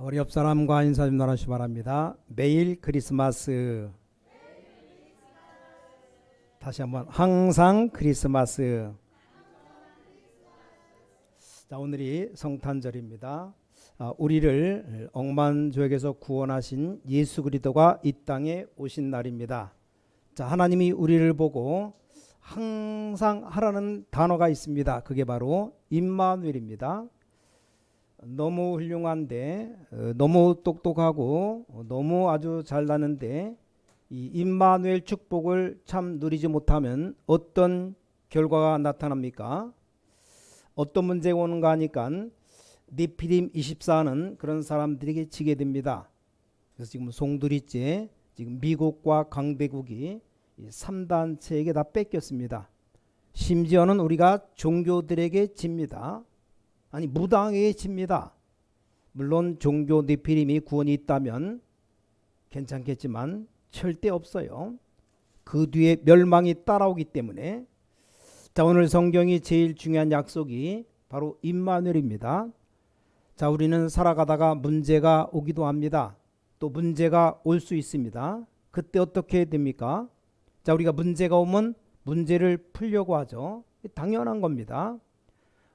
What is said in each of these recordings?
우리 옆 사람과 인사 좀 나누시 바랍니다. 매일 크리스마스. 다시 한번 항상 크리스마스. 자, 오늘이 성탄절입니다. 우리를 억만죄악에서 구원하신 예수 그리스도가 이 땅에 오신 날입니다. 자, 하나님이 우리를 보고 항상 하라는 단어가 있습니다. 그게 바로 임마누엘입니다. 너무 훌륭한데, 너무 똑똑하고, 너무 아주 잘나는데 이 임마누엘 축복을 참 누리지 못하면 어떤 결과가 나타납니까? 어떤 문제가 오는가 하니까 네피림 24는 그런 사람들에게 지게 됩니다. 그래서 지금 송두리째 지금 미국과 강대국이 3단체에게 다 뺏겼습니다. 심지어는 우리가 종교들에게 집니다. 아니, 무당에게 집니다. 물론 종교 네피림이 구원이 있다면 괜찮겠지만 절대 없어요. 그 뒤에 멸망이 따라오기 때문에. 자, 오늘 성경이 제일 중요한 약속이 바로 임마누엘입니다. 자, 우리는 살아가다가 문제가 오기도 합니다. 또 문제가 올 수 있습니다. 그때 어떻게 해야 됩니까? 자, 우리가 문제가 오면 문제를 풀려고 하죠. 당연한 겁니다.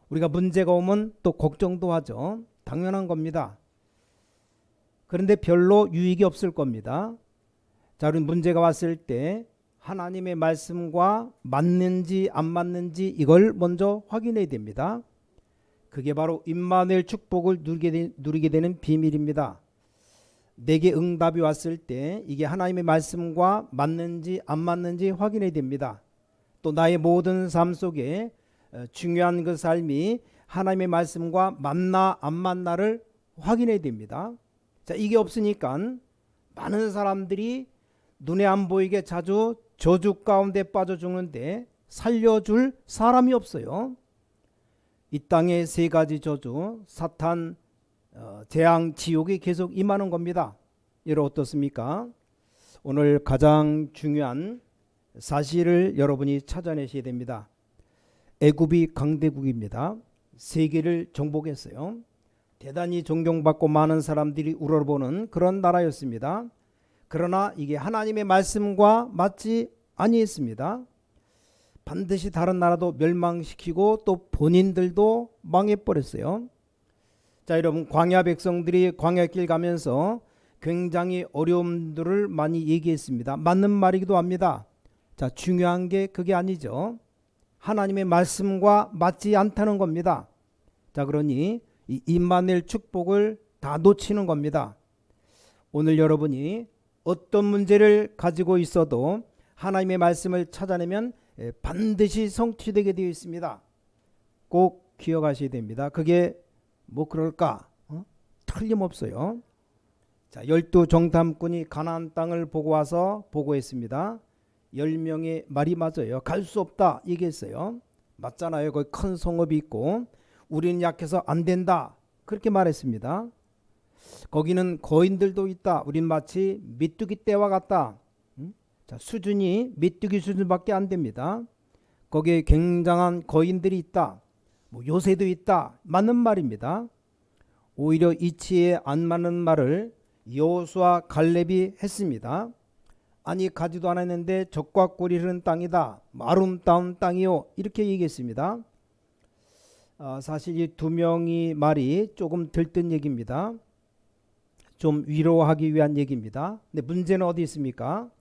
우리가 문제가 오면 또 걱정도 하죠. 당연한 겁니다. 그런데 별로 유익이 없을 겁니다. 자, 우리 문제가 왔을 때 하나님의 말씀과 맞는지 안 맞는지 이걸 먼저 확인해야 됩니다. 그게 바로 임마누엘 축복을 누리게 되는 비밀입니다. 내게 응답이 왔을 때 이게 하나님의 말씀과 맞는지 안 맞는지 확인해야 됩니다. 또 나의 모든 삶 속에 중요한 그 삶이 하나님의 말씀과 맞나 안 맞나를 확인해야 됩니다. 자, 이게 없으니까 많은 사람들이 눈에 안 보이게 자주 저주 가운데 빠져 죽는데 살려줄 사람이 없어요. 이 땅의 세 가지 저주, 사탄, 재앙, 지옥이 계속 임하는 겁니다. 여러분 어떻습니까? 오늘 가장 중요한 사실을 여러분이 찾아내셔야 됩니다. 애굽이 강대국입니다. 세계를 정복했어요. 대단히 존경받고 많은 사람들이 우러러보는 그런 나라였습니다. 그러나 이게 하나님의 말씀과 맞지 아니했습니다. 반드시 다른 나라도 멸망시키고 또 본인들도 망해버렸어요. 자, 여러분, 광야 백성들이 광야길 가면서 굉장히 어려움들을 많이 얘기했습니다. 맞는 말이기도 합니다. 자, 중요한 게 그게 아니죠. 하나님의 말씀과 맞지 않다는 겁니다. 자, 그러니 이 임마누엘 축복을 다 놓치는 겁니다. 오늘 여러분이 어떤 문제를 가지고 있어도 하나님의 말씀을 찾아내면 반드시 성취되게 되어 있습니다. 꼭 기억하셔야 됩니다. 그게 뭐 그럴까? 틀림없어요. 자, 12정탐꾼이 가나안 땅을 보고 와서 보고했습니다. 10명의 말이 맞아요. 갈 수 없다 얘기했어요. 맞잖아요. 거기 큰 성읍이 있고 우리는 약해서 안 된다 그렇게 말했습니다. 거기는 거인들도 있다. 우린 마치 메뚜기 떼와 같다. 자, 수준이 메뚜기 수준밖에 안 됩니다. 거기에 굉장한 거인들이 있다. 뭐 요새도 있다. 맞는 말입니다. 오히려 이치에 안 맞는 말을 여호수아 갈렙이 했습니다. 아니, 가지도 않았는데 적과 꿀이 흐르는 땅이다. 아름다운 땅이요. 이렇게 얘기했습니다. 사실 이 두 명이 말이 조금 들뜬 얘기입니다. 좀 위로하기 위한 얘기입니다. 근데 문제는 어디 있습니까?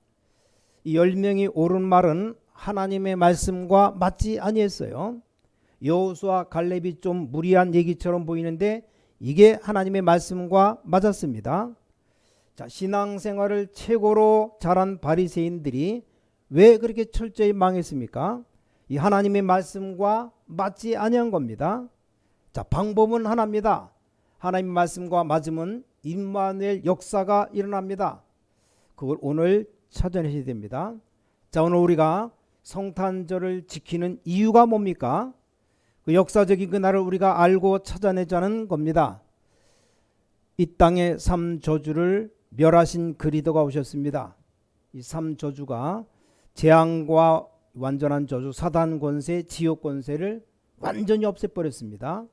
이 10명이 옳은 말은 하나님의 말씀과 맞지 아니했어요. 여호수아 갈렙이 좀 무리한 얘기처럼 보이는데 이게 하나님의 말씀과 맞았습니다. 자, 신앙생활을 최고로 잘한 바리새인들이 왜 그렇게 철저히 망했습니까? 이 하나님의 말씀과 맞지 아니한 겁니다. 자, 방법은 하나입니다. 하나님의 말씀과 맞으면 임마누엘 역사가 일어납니다. 그걸 오늘 찾아내셔야 됩니다. 자, 오늘 우리가 성탄절을 지키는 이유가 뭡니까? 그 역사적인 그날을 우리가 알고 찾아내자는 겁니다. 이 땅의 3저주를 멸하신 그리스도가 오셨습니다. 이 3저주가 재앙과 완전한 저주, 사단 권세, 지옥 권세를 완전히 없애버렸습니다.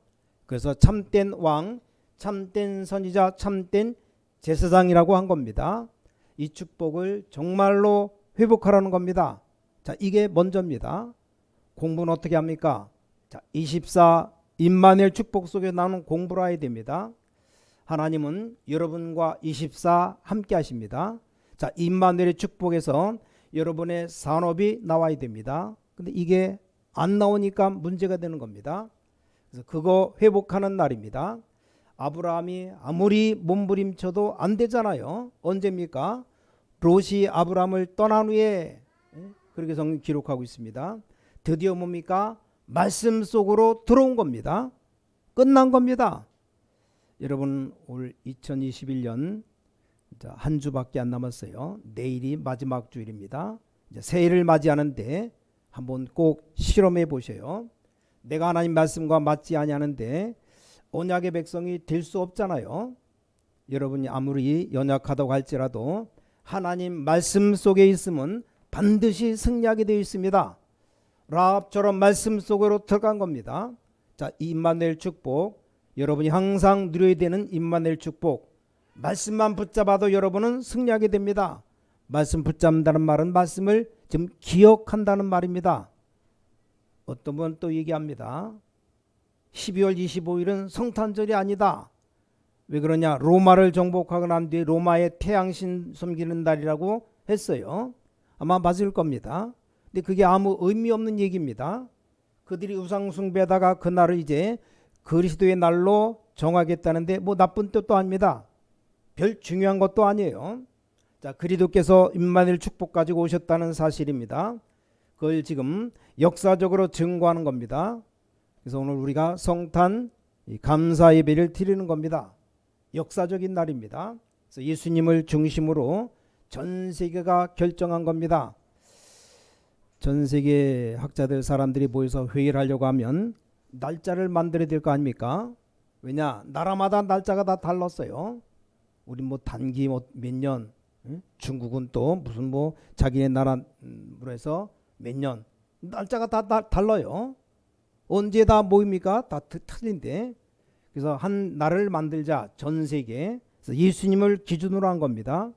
그래서 참된 왕 참된 선지자, 참된 제사장이라고 한 겁니다. 이 축복을 정말로 회복하라는 겁니다. 자, 이게 먼저입니다. 공부는 어떻게 합니까? 자, 24 임마누엘 축복 속에 나오는 공부를 해야 됩니다. 하나님은 여러분과 24 함께 하십니다. 자, 임마누엘의 축복에서 여러분의 산업이 나와야 됩니다. 근데 이게 안 나오니까 문제가 되는 겁니다. 그래서 그거 회복하는 날입니다. 아브라함이 아무리 몸부림쳐도 안 되잖아요. 언제입니까? 롯이 아브라함을 떠난 후에, 그렇게 성경 기록하고 있습니다. 드디어 뭡니까? 말씀 속으로 들어온 겁니다. 끝난 겁니다. 여러분, 올 2021년 한 주밖에 안 남았어요. 내일이 마지막 주일입니다. 이제 새해를 맞이하는데 한번 꼭 실험해 보셔요. 내가 하나님 말씀과 맞지 아니하는데 언약의 백성이 될 수 없잖아요. 여러분이 아무리 연약하다고 할지라도 하나님 말씀 속에 있으면 반드시 승리하게 되어 있습니다. 라합처럼 말씀 속으로 들어간 겁니다. 자, 임마누엘 축복, 여러분이 항상 누려야 되는 임마누엘 축복, 말씀만 붙잡아도 여러분은 승리하게 됩니다. 말씀 붙잡는다는 말은 말씀을 좀 기억한다는 말입니다. 어떤 분 또 얘기합니다. 12월 25일은 성탄절이 아니다. 왜 그러냐? 로마를 정복하고 난 뒤에 로마의 태양신 섬기는 날이라고 했어요. 아마 맞을 겁니다. 근데 그게 아무 의미 없는 얘기입니다. 그들이 우상 숭배하다가 그날을 이제 그리스도의 날로 정하겠다는데 뭐 나쁜 뜻도 아닙니다. 별 중요한 것도 아니에요. 자, 그리스도께서 임마누엘 축복 가지고 오셨다는 사실입니다. 그걸 지금 역사적으로 증거하는 겁니다. 그래서 오늘 우리가 성탄 감사 예배를 드리는 겁니다. 역사적인 날입니다. 그래서 예수님을 중심으로 전 세계가 결정한 겁니다. 전 세계 학자들 사람들이 모여서 회의를 하려고 하면 날짜를 만들어야 될 거 아닙니까? 왜냐? 나라마다 날짜가 다 달랐어요. 우리 뭐 단기 몇 년, 중국은 또 무슨 뭐 자기네 나라로 해서 몇 년, 날짜가 다 달라요. 언제 다 모입니까? 다 틀린데. 그래서 한 날을 만들자, 전 세계. 그래서 예수님을 기준으로 한 겁니다.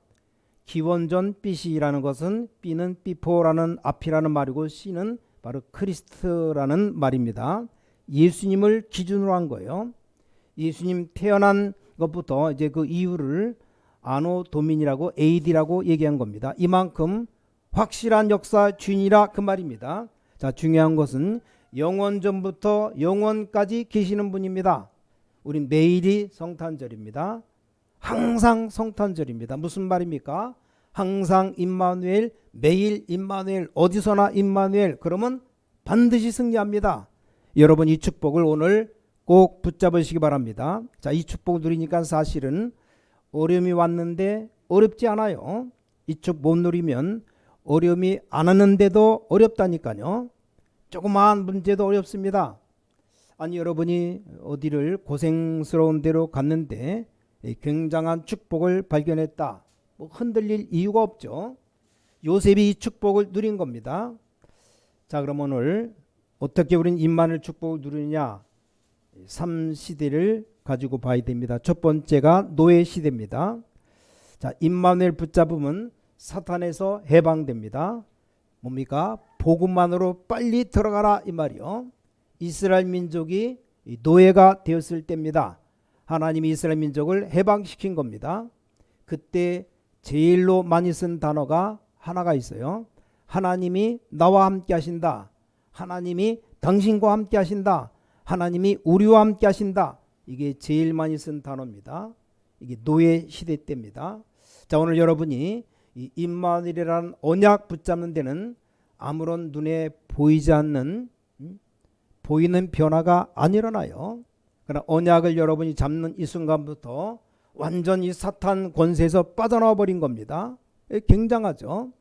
기원전 BC라는 것은 B는 비포라는 앞이라는 말이고 C는 바로 크리스트라는 말입니다. 예수님을 기준으로 한 거예요. 예수님 태어난 것부터 이제 그 이유를 아노 도민이라고 AD라고 얘기한 겁니다. 이만큼 확실한 역사 주인이라 그 말입니다. 자, 중요한 것은 영원 전부터 영원까지 계시는 분입니다. 우리 매일이 성탄절입니다. 항상 성탄절입니다. 무슨 말입니까? 항상 임마누엘, 매일 임마누엘, 어디서나 임마누엘. 그러면 반드시 승리합니다. 여러분 이 축복을 오늘 꼭 붙잡으시기 바랍니다. 자, 이 축복 누리니까 사실은 어려움이 왔는데 어렵지 않아요. 이 축복 못 누리면 어려움이 안 왔는데도 어렵다니까요. 조그마한 문제도 어렵습니다. 아니, 여러분이 어디를 고생스러운 데로 갔는데 굉장한 축복을 발견했다. 뭐 흔들릴 이유가 없죠. 요셉이 이 축복을 누린 겁니다. 자, 그럼 오늘 어떻게 우리는 임마누엘 축복을 누리느냐? 3시대를 가지고 봐야 됩니다. 첫 번째가 노예 시대입니다. 자, 임마누엘 붙잡으면 사탄에서 해방됩니다. 뭡니까? 복음만으로 빨리 들어가라 이 말이요. 이스라엘 민족이 노예가 되었을 때입니다. 하나님이 이스라엘 민족을 해방시킨 겁니다. 그때 제일로 많이 쓴 단어가 하나가 있어요. 하나님이 나와 함께 하신다. 하나님이 당신과 함께 하신다. 하나님이 우리와 함께 하신다. 이게 제일 많이 쓴 단어입니다. 이게 노예 시대 때입니다. 자, 오늘 여러분이 이 임마누엘이라는 언약 붙잡는 데는 아무런 눈에 보이지 않는 보이는 변화가 안 일어나요. 그러나 언약을 여러분이 잡는 이 순간부터 완전히 사탄 권세에서 빠져나와 버린 겁니다. 굉장하죠.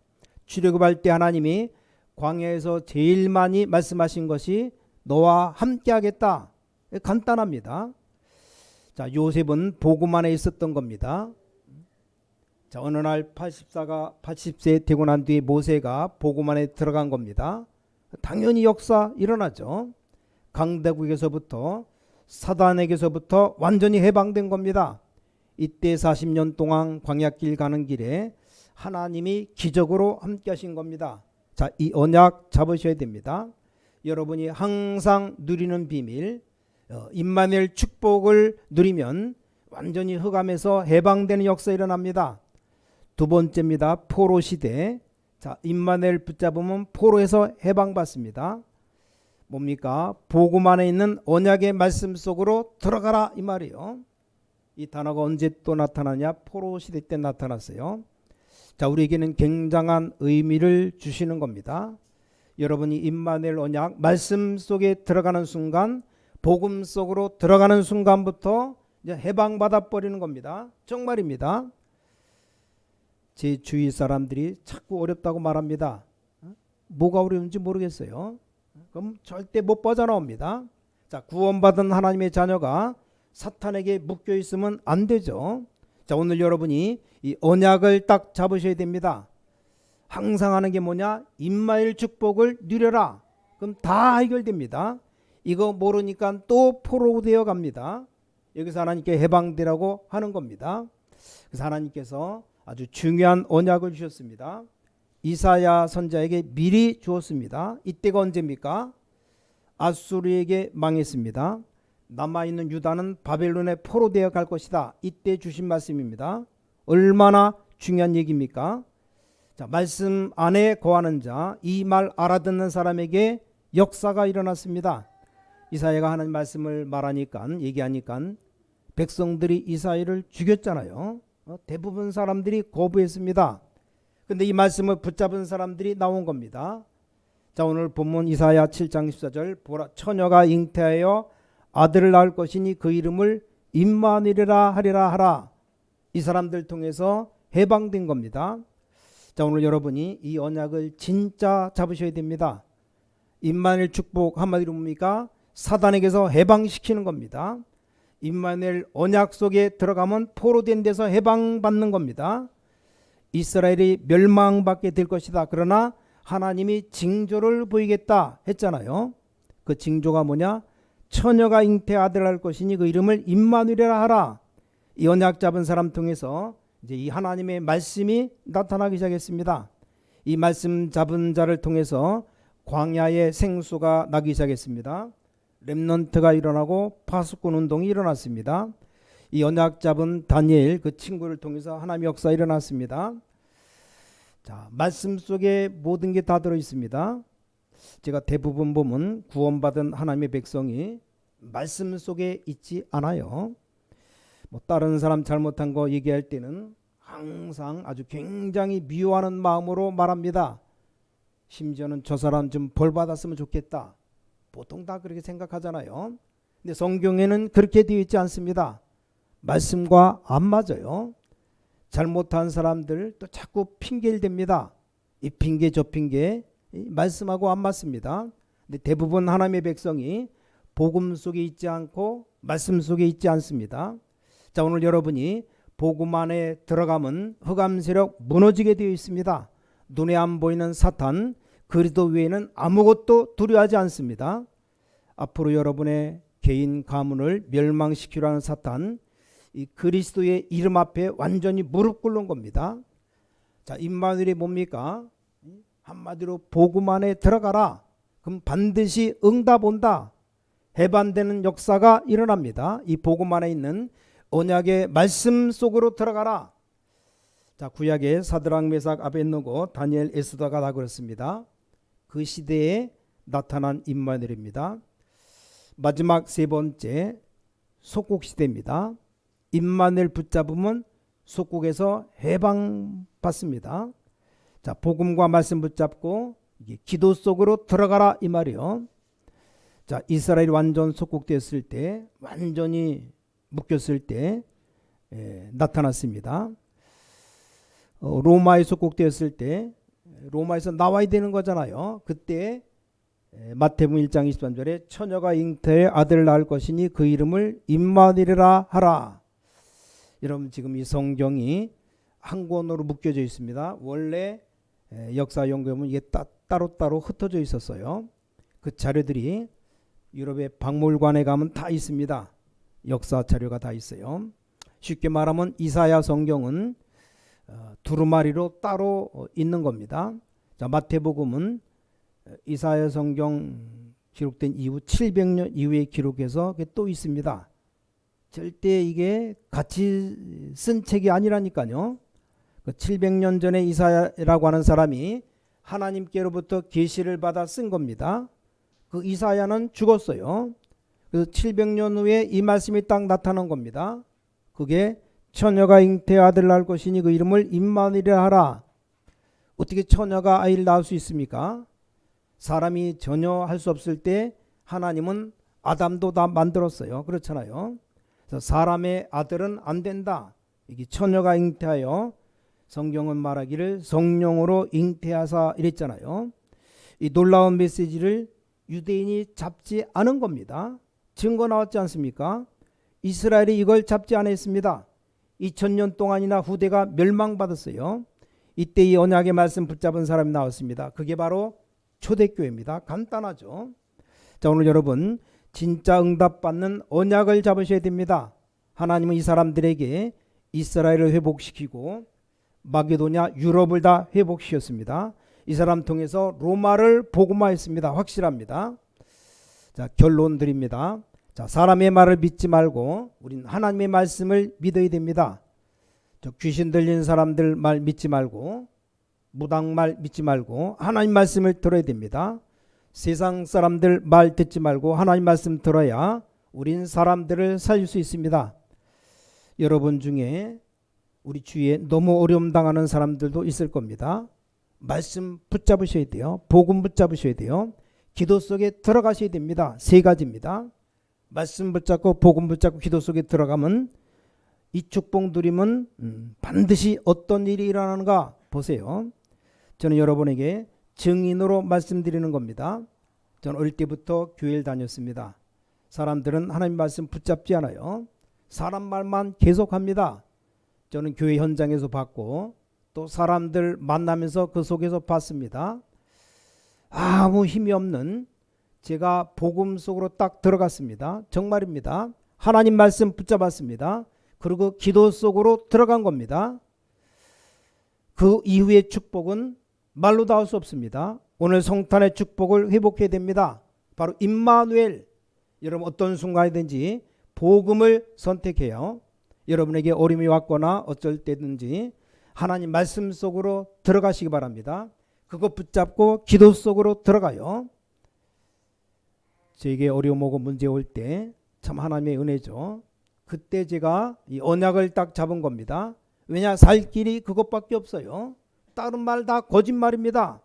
출애굽할 때 하나님이 광야에서 제일 많이 말씀하신 것이 너와 함께 하겠다. 간단합니다. 자, 요셉은 복음 안에 있었던 겁니다. 자, 어느 날 80세 되고 난 뒤에 모세가 복음 안에 들어간 겁니다. 당연히 역사 일어나죠. 강대국에서부터 사단에게서부터 완전히 해방된 겁니다. 이때 40년 동안 광야길 가는 길에 하나님이 기적으로 함께 하신 겁니다. 자, 이 언약 잡으셔야 됩니다. 여러분이 항상 누리는 비밀, 임마누엘 축복을 누리면 완전히 흑암에서 해방되는 역사 일어납니다. 두 번째입니다. 포로 시대. 자, 임마누엘 붙잡으면 포로에서 해방받습니다. 뭡니까? 복음 안에 있는 언약의 말씀 속으로 들어가라 이 말이에요. 이 단어가 언제 또 나타나냐? 포로 시대 때 나타났어요. 자, 우리에게는 굉장한 의미를 주시는 겁니다. 여러분이 임마누엘 언약 말씀 속에 들어가는 순간, 복음 속으로 들어가는 순간부터 이제 해방받아 버리는 겁니다. 정말입니다. 제 주위 사람들이 자꾸 어렵다고 말합니다. 뭐가 어려운지 모르겠어요. 그럼 절대 못 빠져나옵니다. 자, 구원받은 하나님의 자녀가 사탄에게 묶여 있으면 안 되죠. 자, 오늘 여러분이 이 언약을 딱 잡으셔야 됩니다. 항상 하는 게 뭐냐? 임마누엘 축복을 누려라. 그럼 다 해결됩니다. 이거 모르니까 또 포로 되어 갑니다. 여기서 하나님께 해방되라고 하는 겁니다. 그래서 하나님께서 아주 중요한 언약을 주셨습니다. 이사야 선지자에게 미리 주었습니다. 이때가 언제입니까? 아수르에게 망했습니다. 남아있는 유다는 바벨론에 포로되어 갈 것이다. 이때 주신 말씀입니다. 얼마나 중요한 얘기입니까? 자, 말씀 안에 거하는 자, 이 말 알아듣는 사람에게 역사가 일어났습니다. 이사야가 하는 말씀을 말하니까, 얘기하니까 백성들이 이사야를 죽였잖아요. 대부분 사람들이 거부했습니다. 근데 이 말씀을 붙잡은 사람들이 나온 겁니다. 자, 오늘 본문 이사야 7장 14절, 보라 처녀가 잉태하여 아들을 낳을 것이니 그 이름을 임마누엘이라 하리라 하라. 이 사람들 통해서 해방된 겁니다. 자, 오늘 여러분이 이 언약을 진짜 잡으셔야 됩니다. 임마누엘 축복 한마디로 뭡니까? 사단에게서 해방시키는 겁니다. 임마누엘 언약 속에 들어가면 포로된 데서 해방받는 겁니다. 이스라엘이 멸망받게 될 것이다. 그러나 하나님이 징조를 보이겠다 했잖아요. 그 징조가 뭐냐? 처녀가 잉태 아들을 할 것이니 그 이름을 임마누엘이라 하라. 이 언약 잡은 사람 통해서 이제 이 하나님의 말씀이 나타나기 시작했습니다. 이 말씀 잡은 자를 통해서 광야의 생수가 나기 시작했습니다. 렘넌트가 일어나고 파수꾼 운동이 일어났습니다. 이 언약 잡은 다니엘 그 친구를 통해서 하나님의 역사 일어났습니다. 자, 말씀 속에 모든 게 다 들어 있습니다. 제가 대부분 보면 구원받은 하나님의 백성이 말씀 속에 있지 않아요. 뭐 다른 사람 잘못한 거 얘기할 때는 항상 아주 굉장히 미워하는 마음으로 말합니다. 심지어는 저 사람 좀 벌 받았으면 좋겠다. 보통 다 그렇게 생각하잖아요. 근데 성경에는 그렇게 되어 있지 않습니다. 말씀과 안 맞아요. 잘못한 사람들 또 자꾸 핑계를 댑니다. 이 핑계 저 핑계 말씀하고 안 맞습니다. 근데 대부분 하나님의 백성이 복음 속에 있지 않고 말씀 속에 있지 않습니다. 자, 오늘 여러분이 복음 안에 들어가면 흑암 세력 무너지게 되어 있습니다. 눈에 안 보이는 사탄 그리스도 외에는 아무것도 두려워하지 않습니다. 앞으로 여러분의 개인 가문을 멸망시키려 하는 사탄, 이 그리스도의 이름 앞에 완전히 무릎 꿇는 겁니다. 자, 임마누엘이 뭡니까? 한마디로 복음 안에 들어가라. 그럼 반드시 응답 온다. 해반되는 역사가 일어납니다. 이 복음 안에 있는 언약의 말씀 속으로 들어가라. 자, 구약의 사드락 메삭 아벳느고 다니엘 에스더가 다 그렇습니다. 그 시대에 나타난 임마누엘입니다. 마지막 세 번째 속국 시대입니다. 임마누엘 붙잡으면 속국에서 해방받습니다. 자, 복음과 말씀 붙잡고 이게 기도 속으로 들어가라 이 말이요. 자, 이스라엘이 완전 속국됐을 때, 완전히 묶였을 때 나타났습니다. 로마에 속국되었을 때 로마에서 나와야 되는 거잖아요. 그때 마태복음 1장 23절에 처녀가 잉태해 아들을 낳을 것이니 그 이름을 임마누엘이라 하라. 여러분 지금 이 성경이 한 권으로 묶여져 있습니다. 원래 역사 연구하면 이게 따로따로 흩어져 있었어요. 그 자료들이 유럽의 박물관에 가면 다 있습니다. 역사 자료가 다 있어요. 쉽게 말하면 이사야 성경은 두루마리로 따로 있는 겁니다. 자, 마태복음은 이사야 성경 기록된 이후 700년 이후에 기록해서 그게 또 있습니다. 절대 이게 같이 쓴 책이 아니라니까요. 그 700년 전에 이사야라고 하는 사람이 하나님께로부터 계시를 받아 쓴 겁니다. 그 이사야는 죽었어요. 그래서 700년 후에 이 말씀이 딱 나타난 겁니다. 그게 처녀가 잉태의 아들을 낳을 것이니 그 이름을 임마누엘이라 하라. 어떻게 처녀가 아이를 낳을 수 있습니까? 사람이 전혀 할 수 없을 때 하나님은 아담도 다 만들었어요. 그렇잖아요. 그래서 사람의 아들은 안 된다. 이게 처녀가 잉태하여 성경은 말하기를 성령으로 잉태하사 이랬잖아요. 이 놀라운 메시지를 유대인이 잡지 않은 겁니다. 증거 나왔지 않습니까? 이스라엘이 이걸 잡지 않았습니다. 2000년 동안이나 후대가 멸망받았어요. 이때 이 언약의 말씀 붙잡은 사람이 나왔습니다. 그게 바로 초대교회입니다. 간단하죠. 자, 오늘 여러분 진짜 응답받는 언약을 잡으셔야 됩니다. 하나님은 이 사람들에게 이스라엘을 회복시키고 마게도냐 유럽을 다 회복시켰습니다. 이 사람 통해서 로마를 복음화했습니다. 확실합니다. 자, 결론 드립니다. 자, 사람의 말을 믿지 말고 우린 하나님의 말씀을 믿어야 됩니다. 저 귀신 들린 사람들 말 믿지 말고 무당 말 믿지 말고 하나님 말씀을 들어야 됩니다. 세상 사람들 말 듣지 말고 하나님 말씀 들어야 우린 사람들을 살릴 수 있습니다. 여러분 중에 우리 주위에 너무 어려움 당하는 사람들도 있을 겁니다. 말씀 붙잡으셔야 돼요. 복음 붙잡으셔야 돼요. 기도 속에 들어가셔야 됩니다. 세 가지입니다. 말씀 붙잡고 복음 붙잡고 기도 속에 들어가면 이 축복 누리면 반드시 어떤 일이 일어나는가 보세요. 저는 여러분에게 증인으로 말씀드리는 겁니다. 저는 어릴 때부터 교회를 다녔습니다. 사람들은 하나님 말씀 붙잡지 않아요. 사람 말만 계속합니다. 저는 교회 현장에서 봤고 또 사람들 만나면서 그 속에서 봤습니다. 아무 힘이 없는 제가 복음 속으로 딱 들어갔습니다. 정말입니다. 하나님 말씀 붙잡았습니다. 그리고 기도 속으로 들어간 겁니다. 그 이후의 축복은 말로 다 할 수 없습니다. 오늘 성탄의 축복을 회복해야 됩니다. 바로 임마누엘. 여러분 어떤 순간이든지 복음을 선택해요. 여러분에게 어려움이 왔거나 어쩔 때든지 하나님 말씀 속으로 들어가시기 바랍니다. 그거 붙잡고 기도 속으로 들어가요. 저에게 어려움 오고 문제 올 때 참 하나님의 은혜죠. 그때 제가 이 언약을 딱 잡은 겁니다. 왜냐 살 길이 그것밖에 없어요. 다른 말 다 거짓말입니다.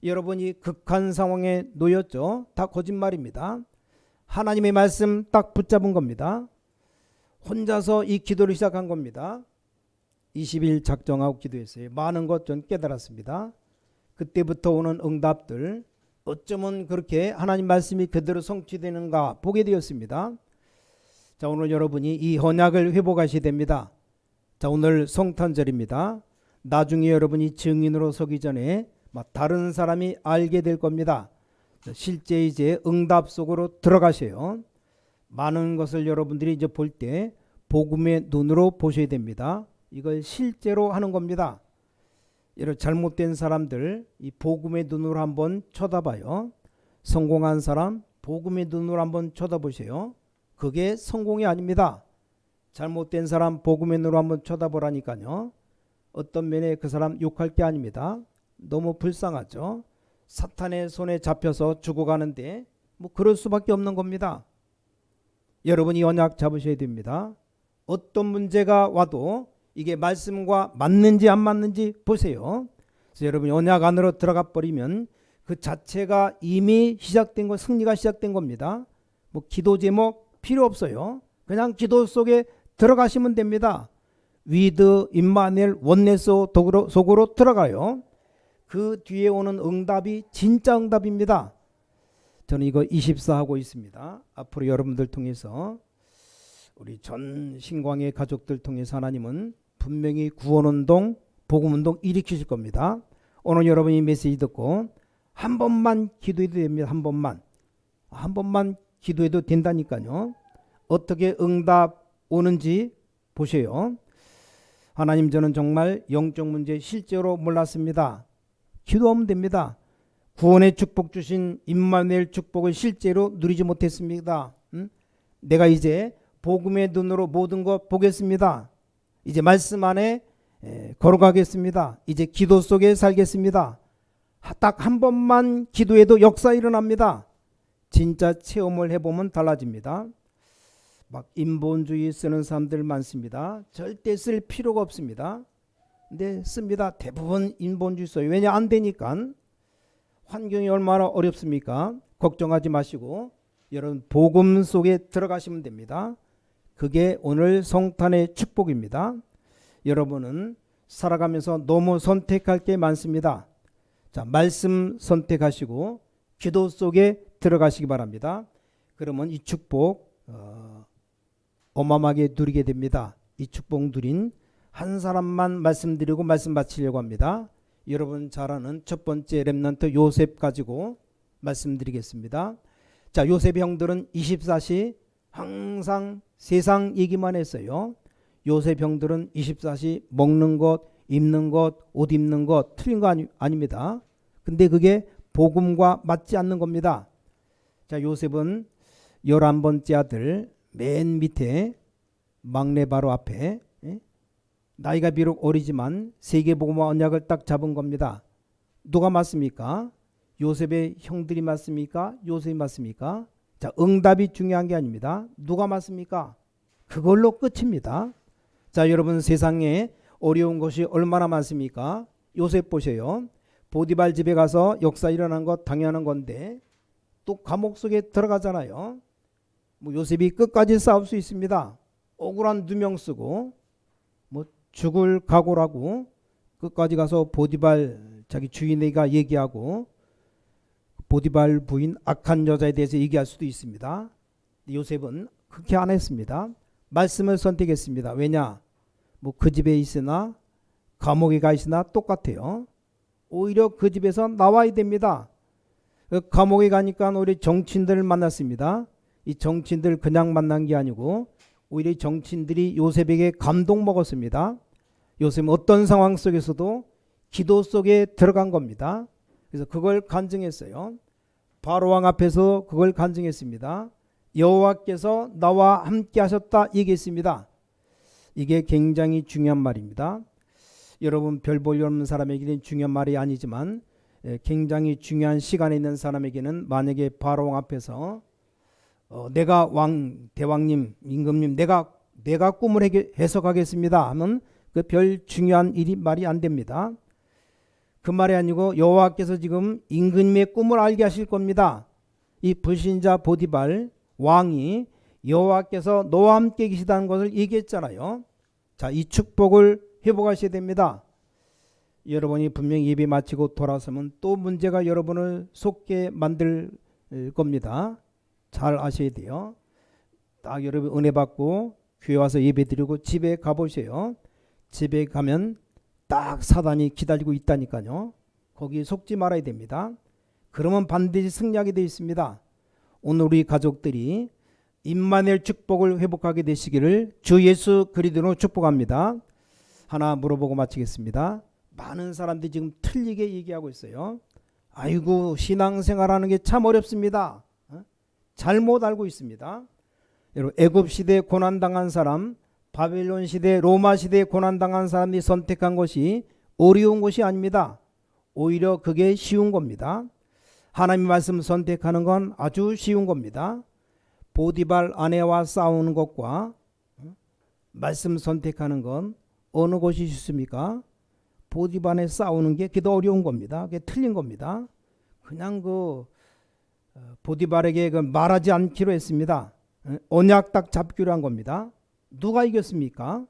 여러분이 극한 상황에 놓였죠. 다 거짓말입니다. 하나님의 말씀 딱 붙잡은 겁니다. 혼자서 이 기도를 시작한 겁니다. 20일 작정하고 기도했어요. 많은 것 전 깨달았습니다. 그때부터 오는 응답들 어쩌면 그렇게 하나님 말씀이 그대로 성취되는가 보게 되었습니다. 자, 오늘 여러분이 이 언약을 회복하셔야 됩니다. 자, 오늘 성탄절입니다. 나중에 여러분이 증인으로 서기 전에 다른 사람이 알게 될 겁니다. 실제 이제 응답 속으로 들어가셔요. 많은 것을 여러분들이 이제 볼 때 복음의 눈으로 보셔야 됩니다. 이걸 실제로 하는 겁니다. 이런 잘못된 사람들 이 복음의 눈으로 한번 쳐다봐요. 성공한 사람 복음의 눈으로 한번 쳐다보세요. 그게 성공이 아닙니다. 잘못된 사람 복음의 눈으로 한번 쳐다보라니까요. 어떤 면에 그 사람 욕할 게 아닙니다. 너무 불쌍하죠. 사탄의 손에 잡혀서 죽어가는데 뭐 그럴 수밖에 없는 겁니다. 여러분이 언약 잡으셔야 됩니다. 어떤 문제가 와도 이게 말씀과 맞는지 안 맞는지 보세요. 그래서 여러분이 언약 안으로 들어가 버리면 그 자체가 이미 시작된 거, 승리가 시작된 겁니다. 뭐 기도 제목 필요 없어요. 그냥 기도 속에 들어가시면 됩니다. 위드 임마누엘 원네스 속으로 들어가요. 그 뒤에 오는 응답이 진짜 응답입니다. 저는 이거 24 하고 있습니다. 앞으로 여러분들 통해서 우리 전 신광의 가족들 통해서 하나님은 분명히 구원운동, 복음운동 일으키실 겁니다. 오늘 여러분이 메시지 듣고 한 번만 기도해도 됩니다. 한 번만 기도해도 된다니까요. 어떻게 응답 오는지 보세요. 하나님, 저는 정말 영적 문제 실제로 몰랐습니다. 기도하면 됩니다. 구원의 축복 주신 임마누엘 축복을 실제로 누리지 못했습니다. 내가 이제 복음의 눈으로 모든 것 보겠습니다. 이제 말씀 안에 걸어가겠습니다. 이제 기도 속에 살겠습니다. 딱 한 번만 기도해도 역사 일어납니다. 진짜 체험을 해보면 달라집니다. 막 인본주의 쓰는 사람들 많습니다. 절대 쓸 필요가 없습니다. 근데 씁니다. 대부분 인본주의 써요. 왜냐? 안 되니까. 환경이 얼마나 어렵습니까? 걱정하지 마시고 여러분 복음 속에 들어가시면 됩니다. 그게 오늘 성탄의 축복입니다. 여러분은 살아가면서 너무 선택할 게 많습니다. 자, 말씀 선택하시고 기도 속에 들어가시기 바랍니다. 그러면 이 축복 어마어마하게 누리게 됩니다. 이 축복 누린 한 사람만 말씀드리고 말씀 마치려고 합니다. 여러분 잘 아는 첫 번째 렘넌트 요셉 가지고 말씀드리겠습니다. 자, 요셉의 형들은 24시 항상 세상 얘기만 했어요. 요셉 형들은 24시 먹는 것, 입는 것, 옷 입는 것 틀린 거 아닙니다. 근데 그게 복음과 맞지 않는 겁니다. 자, 요셉은 11번째 아들 맨 밑에 막내 바로 앞에 나이가 비록 어리지만 세계복음화 언약을 딱 잡은 겁니다. 누가 맞습니까? 요셉의 형들이 맞습니까? 요셉이 맞습니까? 자, 응답이 중요한 게 아닙니다. 누가 맞습니까? 그걸로 끝입니다. 자, 여러분 세상에 어려운 것이 얼마나 많습니까? 요셉 보세요. 보디발 집에 가서 역사 일어난 것 당연한 건데 또 감옥 속에 들어가잖아요. 뭐 요셉이 끝까지 싸울 수 있습니다. 억울한 누명 쓰고 뭐 죽을 각오라고 끝까지 가서 보디발 자기 주인에게 얘기하고 보디발 부인 악한 여자에 대해서 얘기할 수도 있습니다. 요셉은 그렇게 안 했습니다. 말씀을 선택했습니다. 왜냐? 뭐 그 집에 있으나 감옥에 가 있으나 똑같아요. 오히려 그 집에서 나와야 됩니다. 감옥에 가니까 오히려 정치인들을 만났습니다. 이 정치인들 그냥 만난 게 아니고 오히려 정치인들이 요셉에게 감동 먹었습니다. 요셉은 어떤 상황 속에서도 기도 속에 들어간 겁니다. 그래서 그걸 간증했어요. 바로왕 앞에서 그걸 간증했습니다. 여호와께서 나와 함께 하셨다 얘기했습니다. 이게 굉장히 중요한 말입니다. 여러분 별 볼 일 없는 사람에게는 중요한 말이 아니지만 굉장히 중요한 시간에 있는 사람에게는 만약에 바로왕 앞에서 내가 대왕님, 임금님 내가 꿈을 해석하겠습니다 하면 그 별 중요한 일이 말이 안 됩니다. 그 말이 아니고 여호와께서 지금 임금님의 꿈을 알게 하실 겁니다. 이 불신자 보디발 왕이 여호와께서 너와 함께 계시다는 것을 얘기했잖아요. 자, 이 축복을 회복하셔야 됩니다. 여러분이 분명히 예배 마치고 돌아서면 또 문제가 여러분을 속게 만들 겁니다. 잘 아셔야 돼요. 딱 여러분 은혜 받고 교회 와서 예배 드리고 집에 가보세요. 집에 가면 딱 사단이 기다리고 있다니까요. 거기 속지 말아야 됩니다. 그러면 반드시 승리하게 되어 있습니다. 오늘 우리 가족들이 임마누엘 축복을 회복하게 되시기를 주 예수 그리스도로 축복합니다. 하나 물어보고 마치겠습니다. 많은 사람들이 지금 틀리게 얘기하고 있어요. 아이고 신앙생활하는 게 참 어렵습니다. 잘못 알고 있습니다. 여러분 애굽 시대에 고난당한 사람, 바벨론 시대, 로마 시대에 고난당한 사람이 선택한 것이 어려운 것이 아닙니다. 오히려 그게 쉬운 겁니다. 하나님의 말씀 선택하는 건 아주 쉬운 겁니다. 보디발 아내와 싸우는 것과 말씀 선택하는 건 어느 것이 쉽습니까? 보디발에 싸우는 게 그게 더 어려운 겁니다. 그게 틀린 겁니다. 그냥 보디발에게 말하지 않기로 했습니다. 언약 딱 잡기로 한 겁니다. 누가 이겼습니까?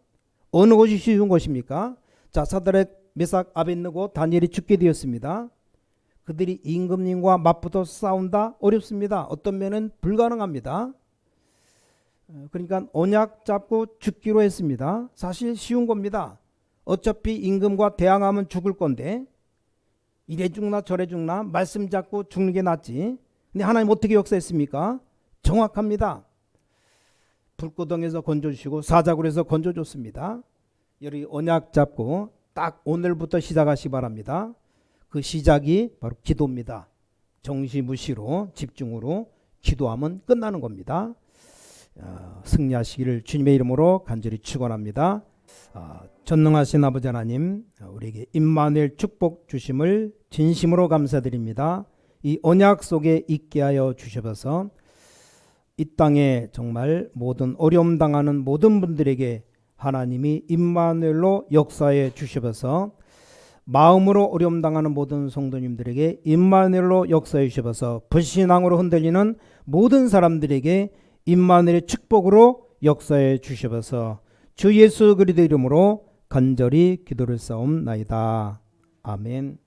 어느 것이 쉬운 것입니까? 자, 사드락, 메삭, 아벳느고, 다니엘이 죽게 되었습니다. 그들이 임금님과 맞붙어 싸운다? 어렵습니다. 어떤 면은 불가능합니다. 그러니까 언약 잡고 죽기로 했습니다. 사실 쉬운 겁니다. 어차피 임금과 대항하면 죽을 건데 이래 죽나 저래 죽나 말씀 잡고 죽는 게 낫지. 근데 하나님 어떻게 역사했습니까? 정확합니다. 불구덩에서 건져주시고 사자굴에서 건져줬습니다. 여기 언약 잡고 딱 오늘부터 시작하시기 바랍니다. 그 시작이 바로 기도입니다. 정시무시로 집중으로 기도하면 끝나는 겁니다. 승리하시기를 주님의 이름으로 간절히 축원합니다. 전능하신 아버지 하나님, 우리에게 임마누엘 축복 주심을 진심으로 감사드립니다. 이 언약 속에 있게 하여 주셔서 이 땅에 정말 모든 어려움 당하는 모든 분들에게 하나님이 임마누엘로 역사해 주셔서 마음으로 어려움 당하는 모든 성도님들에게 임마누엘로 역사해 주셔서 불신앙으로 흔들리는 모든 사람들에게 임마누엘의 축복으로 역사해 주셔서 주 예수 그리스도 이름으로 간절히 기도를 싸움나이다. 아멘.